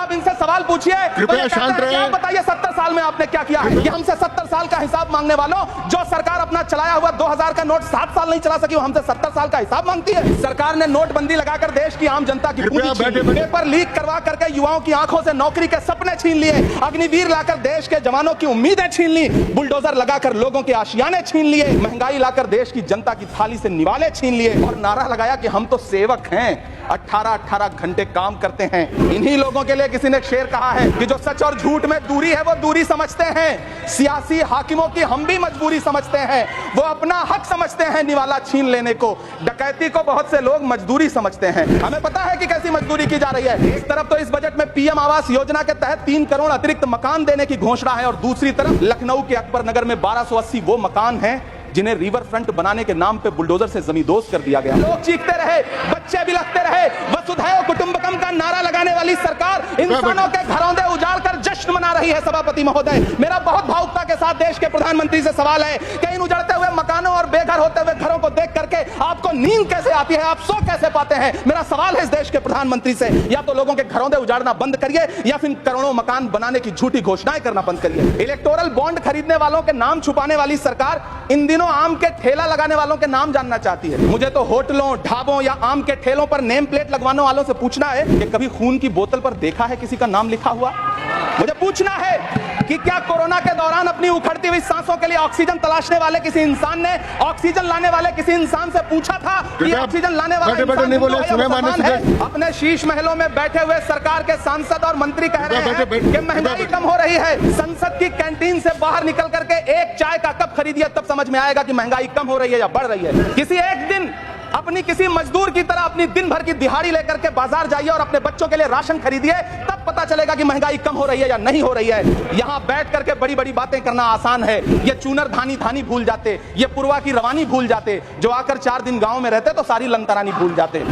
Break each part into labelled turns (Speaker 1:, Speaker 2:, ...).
Speaker 1: आप इनसे सवाल पूछिए,
Speaker 2: कृपया शांत रहिए।
Speaker 1: आप बताइए 70 साल में आपने क्या किया है? ये हमसे 70 साल का हिसाब मांगने वालों, जो सरकार अपना चलाया हुआ 2000 का नोट 7 साल नहीं चला सकी, वो हमसे 70 साल का हिसाब मांगती है। सरकार ने नोटबंदी लगाकर देश की आम जनता की पूंजी छीन ली, पेपर लीक करवा करके युवाओं की आंखों से नौकरी के सपने छीन लिए, अग्निवीर लाकर देश के जवानों की उम्मीदें छीन ली, बुलडोजर लगाकर लोगों के आशियाने छीन लिए, महंगाई लाकर देश की जनता की थाली से निवाले छीन लिए और नारा लगाया कि हम तो सेवक हैं, 18-18 घंटे काम करते हैं। इन्हीं लोगों के लिए किसी ने शेर कहा है कि जो सच और झूठ में दूरी है वो दूरी समझते हैं, सियासी हाकिमों की हम भी मजबूरी समझते हैं, वो अपना हक समझते हैं निवाला छीन लेने को, डकैती को बहुत से लोग मजदूरी समझते हैं। हमें पता है कि कैसी मजदूरी की जा रही है। एक तरफ तो इस बजट में पीएम आवास योजना के तहत 3 करोड़ अतिरिक्त मकान देने की घोषणा है और दूसरी तरफ लखनऊ के अकबर नगर में 1280 वो मकान हैं जिन्हें रिवर फ्रंट बनाने के नाम पे बुलडोजर से जमींदोज कर दिया गया। लोग चीखते रहे, बच्चे बिलखते रहे, वसुधैव कुटुंबकम का नारा लगाने वाली सरकार इंसानों के घरौंदे उजाड़ कर जश्न मना रही है। सभापति महोदय, मेरा बहुत भावुकता के साथ देश के प्रधानमंत्री से सवाल है कि इन उजड़ते हुए मकानों और बेघर होते हुए घरों को देख करके आपको नींद कैसे आती है, आप सो कैसे पाते हैं? मेरा सवाल है इस देश के प्रधानमंत्री से, या तो लोगों के घरौंदे उजाड़ना बंद करिए या फिर करोड़ों मकान बनाने की झूठी घोषणाएं करना बंद करिए। इलेक्टोरल बॉन्ड खरीदने वालों के नाम छुपाने वाली सरकार इन दिनों आम के ठेला लगाने वालों के नाम जानना चाहती है। मुझे तो होटलों, ढाबों या आम के ठेलों पर नेम प्लेट लगवाने वालों से पूछना है कि कभी खून की बोतल पर देखा है किसी का नाम लिखा हुआ? मुझे पूछना है कि क्या कोरोना के दौरान अपनी उखड़ती हुई सांसों के लिए ऑक्सीजन तलाशने वाले किसी इंसान ने ऑक्सीजन लाने वाले किसी इंसान से पूछा था कि ऑक्सीजन लाने वाला इंसान है? अपने शीश महलों में बैठे हुए सरकार के सांसद और मंत्री कह रहे हैं कि महंगाई कम हो रही है। संसद की कैंटीन से बाहर निकल करके एक चाय का कप खरीदिए, तब समझ में आएगा कि महंगाई कम हो रही है या बढ़ रही है। किसी एक दिन अपनी किसी मजदूर की तरह अपनी दिन भर की दिहाड़ी लेकर के बाजार जाइए और अपने बच्चों के लिए राशन खरीदिए, तब पता चलेगा कि महंगाई कम हो रही है या नहीं हो रही है। यहाँ बैठ करके बड़ी बड़ी बातें करना आसान है। ये चूनर धानी भूल जाते, ये पुरवा की रवानी भूल जाते, जो आकर 4 दिन गांव में रहते तो सारी लंतरानी भूल जाते।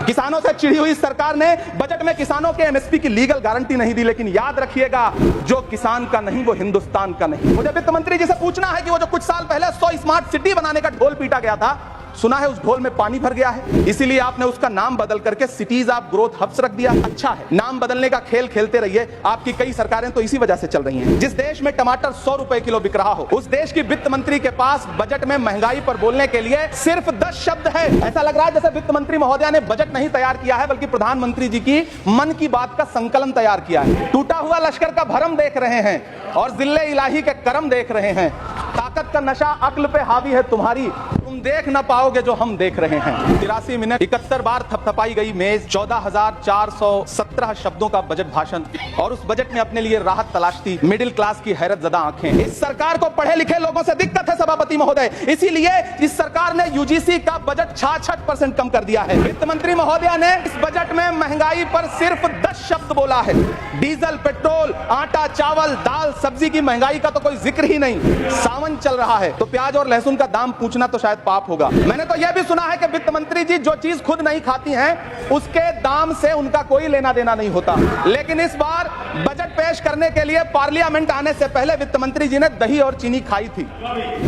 Speaker 1: किसानों से चिढ़ी हुई सरकार ने बजट में किसानों के एमएसपी की लीगल गारंटी नहीं दी, लेकिन याद रखिएगा, जो किसान का नहीं वो हिंदुस्तान का नहीं। मुझे वित्त मंत्री जी से पूछना है कि वो जो कुछ साल पहले 100 स्मार्ट सिटी बनाने का ढोल पीटा गया था, सुना है उस ढोल में पानी भर गया है, इसीलिए आपने उसका नाम बदल करके सिटीज ऑफ ग्रोथ हब्स रख दिया। अच्छा है, नाम बदलने का खेल खेलते रहिए। आपकी कई सरकारें तो इसी वजह से चल रही हैं। जिस देश में टमाटर 100 रुपए किलो बिक रहा हो, उस देश की वित्त मंत्री के पास बजट में महंगाई पर बोलने के लिए सिर्फ 10 शब्द है। ऐसा लग रहा है जैसे वित्त मंत्री महोदया ने बजट नहीं तैयार किया है, बल्कि प्रधानमंत्री जी की मन की बात का संकलन तैयार किया है। टूटा हुआ लश्कर का भरम देख रहे हैं और जिल्ले इलाही के करम देख रहे हैं। ताकत का नशा अक्ल पे हावी है तुम्हारी, तुम देख ना पाओगे जो हम देख रहे हैं। 83 मिनट 71 बार थपथपाई गई मेज, 14,417 शब्दों का बजट भाषण, और उस बजट में अपने लिए राहत तलाशती मिडिल क्लास की हैरत ज़दा आंखें। इस सरकार को पढ़े लिखे लोगों से दिक्कत है सभापति महोदय, इसीलिए इस सरकार ने यूजीसी का बजट 66% कम कर दिया है। वित्त मंत्री महोदया ने इस बजट में महंगाई पर सिर्फ 10 शब्द बोला है। डीजल, पेट्रोल, आटा, चावल, दाल, सब्जी की महंगाई का तो कोई जिक्र ही नहीं। सावन चल रहा है तो प्याज और लहसुन का दाम पूछना तो शायद पाप होगा। मैंने तो यह भी सुना है कि वित्त मंत्री जी जो चीज खुद नहीं खाती हैं, उसके दाम से उनका कोई लेना देना नहीं होता। लेकिन इस बार बजट पेश करने के लिए पार्लियामेंट आने से पहले वित्त मंत्री जी ने दही और चीनी खाई थी।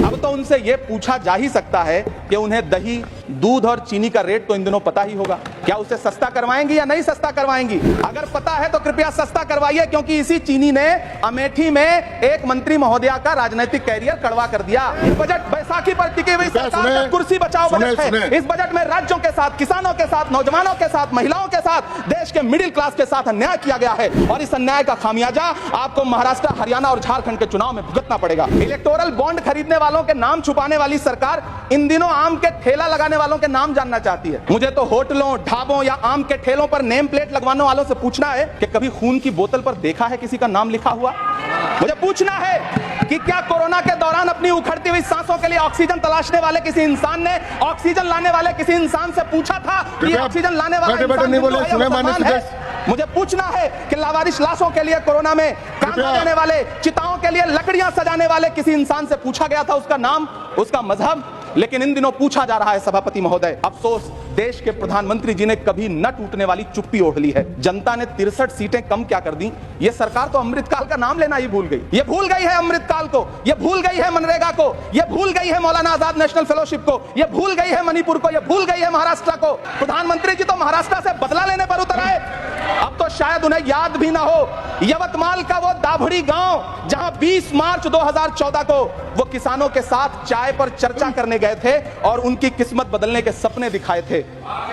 Speaker 1: अब तो उनसे यह पूछा जा ही सकता है कि उन्हें दही, दूध और चीनी का रेट तो इन दिनों पता ही होगा। क्या उसे सस्ता करवाएंगी या नहीं सस्ता करवाएंगी? अगर पता है तो कृपया सस्ता करवाइए, क्योंकि इसी चीनी ने अमेठी में एक मंत्री महोदया का राजनीतिक कैरियर कड़वा कर दिया। इस बजट बैसाखी पर टिकी हुई सरकार का कुर्सी बचाओ बजट है। इस बजट में राज्यों के साथ, किसानों के साथ, नौजवानों के साथ, महिलाओं के साथ, देश के मिडिल क्लास के साथ अन्याय किया गया है, और इस अन्याय का खामियाजा आपको महाराष्ट्र, हरियाणा और झारखंड के चुनाव में भुगतना पड़ेगा। इलेक्टोरल बॉन्ड खरीदने वालों के नाम छुपाने वाली सरकार इन दिनों आम के ठेला लगाने वालों के नाम जानना चाहती है। मुझे तो होटलों, ढाबों या आम के ठेलों पर नेम प्लेट लगवाने वालों से पूछना है कि कभी खून की बोतल पर देखा है किसी का नाम लिखा हुआ? मुझे पूछना है कि क्या कोरोना के दौरान अपनी उखड़ती हुई सांसों के लिए ऑक्सीजन तलाशने वाले किसी इंसान ने ऑक्सीजन लाने वाले किसी इंसान से पूछा था कि ऑक्सीजन लाने वाला इंसान है? मुझे पूछना है कि लावारिश लाशों के लिए कोरोना में काम देने वाले, चिताओं के लिए लकड़ियां सजाने वाले किसी इंसान से पूछा गया था उसका नाम, उसका मजहब? लेकिन इन दिनों पूछा जा रहा है सभापति महोदय। अफसोस, देश के प्रधानमंत्री जी ने कभी न टूटने वाली चुप्पी ओढ़ ली है। जनता ने 63 सीटें कम क्या कर दी? ये सरकार तो अमृतकाल का नाम लेना ही भूल गई। ये भूल गई है अमृतकाल को, ये भूल गई है मनरेगा को, ये भूल गई है मौलाना आजाद नेशनल फेलोशिप को, ये भूल गई है मणिपुर को, ये भूल गई है महाराष्ट्र को। प्रधानमंत्री जी तो महाराष्ट्र से बदला लेने पर उतर आए। अब तो शायद उन्हें याद भी ना हो, यवतमाल का वो दाभड़ी गांव जहां 20 मार्च 2014 को वो किसानों के साथ चाय पर चर्चा करने गए थे और उनकी किस्मत बदलने के सपने दिखाए थे।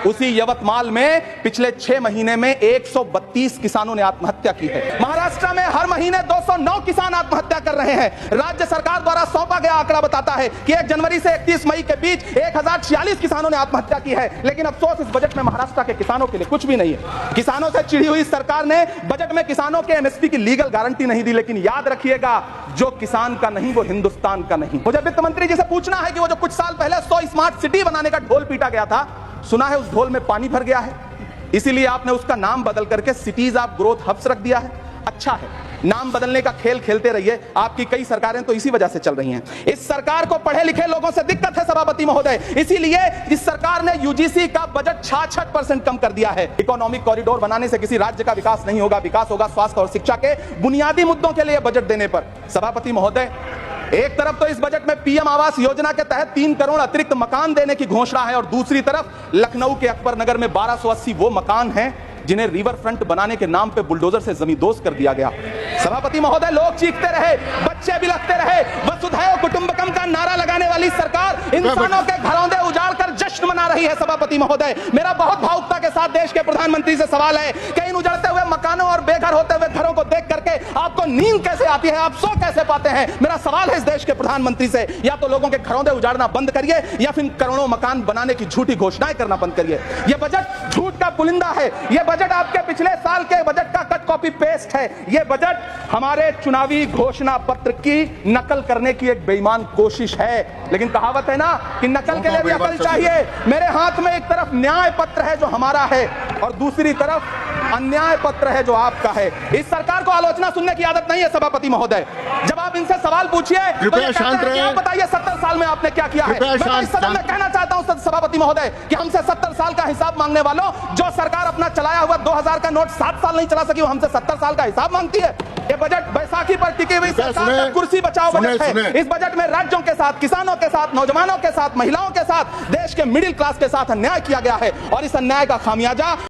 Speaker 1: उसी यवतमाल में पिछले 6 महीने में 132 किसानों ने आत्महत्या की है। महाराष्ट्र में हर महीने 209 किसान आत्महत्या कर रहे हैं। राज्य सरकार द्वारा सौंपा गया आंकड़ा बताता है कि 1 जनवरी से 31 मई के बीच 1046 किसानों ने आत्महत्या की है। लेकिन अफसोस, इस बजट में महाराष्ट्र के किसानों के लिए कुछ भी नहीं है। किसानों से चिढ़ी हुई सरकार ने बजट में किसानों के एमएसपी की लीगल गारंटी नहीं दी। लेकिन याद रखिएगा, जो किसान का नहीं वो हिंदुस्तान का नहीं। मुझे वित्त मंत्री जी से पूछना है कि वो जो कुछ साल पहले 100 स्मार्ट सिटी बनाने का ढोल पीटा गया था, सुना है उस ढोल में पानी भर गया है, इसीलिए आपने उसका नाम बदल करके सिटीज ऑफ ग्रोथ हब्स रख दिया है। अच्छा है, नाम बदलने का खेल खेलते रहिए, आपकी कई सरकारें तो इसी वजह से चल रही हैं। इस सरकार को पढ़े लिखे लोगों से दिक्कत है सभापति महोदय, इसीलिए इस सरकार ने यूजीसी का बजट 66% कम कर दिया है। इकोनॉमिक कॉरिडोर बनाने से किसी राज्य का विकास नहीं होगा, विकास होगा स्वास्थ्य और शिक्षा के बुनियादी मुद्दों के लिए बजट देने पर। सभापति महोदय, एक तरफ तो इस बजट में पीएम आवास योजना के तहत 3 करोड़ अतिरिक्त मकान देने की घोषणा है और दूसरी तरफ लखनऊ के अकबर नगर में 1280 वो मकान हैं जिन्हें रिवर फ्रंट बनाने के नाम पे बुलडोजर से जमींदोज कर दिया गया। सभापति महोदय, लोग चीखते रहे, बच्चे बिलखते रहे, वसुधैव कुटुंबकम का नारा लगाने वाली सरकार इंसानों के घरौंदे उजाड़ कर जश्न मना रही है। सभापति महोदय, मेरा बहुत भावुकता के साथ देश के प्रधानमंत्री से सवाल है कि इन उजड़ते हुए मकानों और बेघर होते हुए घरों को देख करके आपको नींद कैसे आती है, आप सो कैसे पाते हैं? मेरा सवाल है इस देश के प्रधानमंत्री से, या तो लोगों के घरौंदे उजाड़ना बंद करिए या फिर करोड़ों मकान बनाने की झूठी घोषणाएं करना बंद करिए। यह बजट झूठ का पुलिंदा है, यह बजट आपके पिछले साल के बजट का कट कॉपी पेस्ट है। यह बजट हमारे चुनावी घोषणा पत्र की नकल करने की एक बेईमान कोशिश है। लेकिन कहावत है ना कि नकल के लिए भी अकल चाहिए। मेरे हाथ में एक तरफ न्याय पत्र है जो हमारा है और दूसरी तरफ अन्याय पत्र है जो आपका है। इस सरकार को आलोचना सुनने की आदत नहीं है सभापति महोदय। जब आप इनसे सवाल पूछिए तो ये कहते हैं कि आप बताइए 70 साल में आपने क्या किया है। मैं तो इस सदन में कहना चाहता हूं सभापति महोदय कि हमसे 70 साल का हिसाब मांगने वालों, जो सरकार अपना चलाया हुआ 2000 का नोट 7 साल नहीं चला सकी, वो हमसे 70 साल का हिसाब मांगती है। ये बजट बैसाखी पर टिकी हुई सरकार का कुर्सी बचाओ बजट है। इस बजट में राज्यों के साथ, किसानों के साथ, नौजवानों के साथ, महिलाओं के साथ, देश के मिडिल क्लास के साथ अन्याय किया गया है और इस अन्याय का खामियाजा